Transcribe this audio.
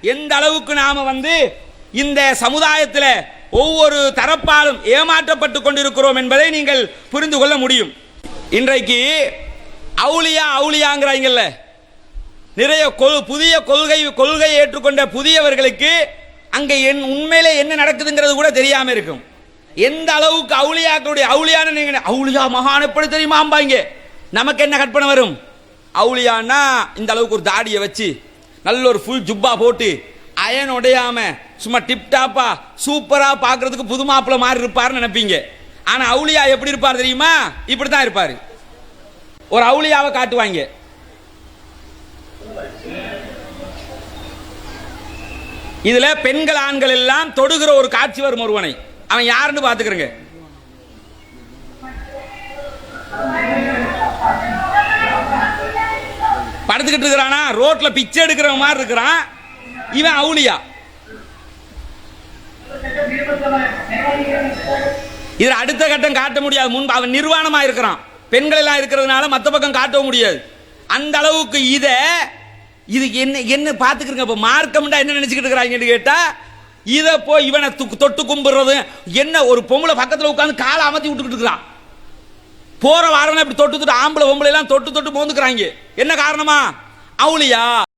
எந்த அளவுக்கு நாம இந்த சமுதாயத்தில் ஒவ்வொரு தரப்பாலும் ஏமாற்றப்பட்டு கொண்டிருக்கிறோம் என்பதை நீங்கள் புரிந்து கொள்ள முடியும். இன்றைக்கு அவுலியா அவுலியாங்கிறாங்கல்ல, நிறைய புதிய கொள்கை ஏற்றுக்கொண்ட புதியவர்களுக்கு அங்கே உண்மையிலே என்ன நடக்குதுங்கிறது கூட தெரியாம இருக்கும். எந்த அளவுக்கு அவுலியாக்களுடைய அவுலியான நீங்க அவுலியா மகான் எப்படி தெரியுமாம்பாங்க. நமக்கு என்ன கற்பனை வரும்? அவுலியான்னா இந்த அளவுக்கு ஒரு தாடியை வச்சு நல்ல ஒரு ஃபுல் ஜுப்பா போட்டு அயன் உடையாம சும்மா டிப்டாப்பா சூப்பரா பார்க்கிறதுக்கு புது மாப்பிள்ள மாதிரி இருப்பாருன்னு நினைப்பீங்க. ஆனா அவுலியா எப்படி இருப்பார் தெரியுமா? இப்படித்தான் இருப்பாரு. ஒரு அவுலியாவை காட்டுவாங்க. இதுல பெண்கள் ஆண்கள் எல்லாம் தொடுகிற ஒரு காட்சி வரும். ஒருவனை அவன் யாருன்னு பாத்துக்கிறங்க. படுத்துக்கிட்டு இருக்கிறானா, ரோட்ல பிச்சை எடுக்கிற மாதிரி இருக்கிறான். இவன் அவுலியா. இதுல அடுத்த கட்டம் காட்ட முடியாது. முன்பு அவன் நிர்வாணமா இருக்கிறான். பெண்கள் எல்லாம் இருக்கிறதுனால மற்ற பக்கம் காட்டவும் முடியாது. அந்த அளவுக்கு இது என்ன பாத்துக்கிறங்க. இப்ப மார்க்கம்டா என்ன நினைச்சுக்கிட்டு இருக்கிறாங்கன்னு கேட்டா, இதை போய் இவனை தொட்டு கும்பிடுறது என்ன. ஒரு பொம்பளை பக்கத்தில் உட்காந்து காலை அமர்த்தி விட்டுக்கிட்டு இருக்கிறான். போற வாரம் இப்படி தொட்டு ஆம்பளை பொம்பளை எல்லாம் தொட்டு மோந்துக்கிறாங்க. என்ன காரணமா? அவுலியா.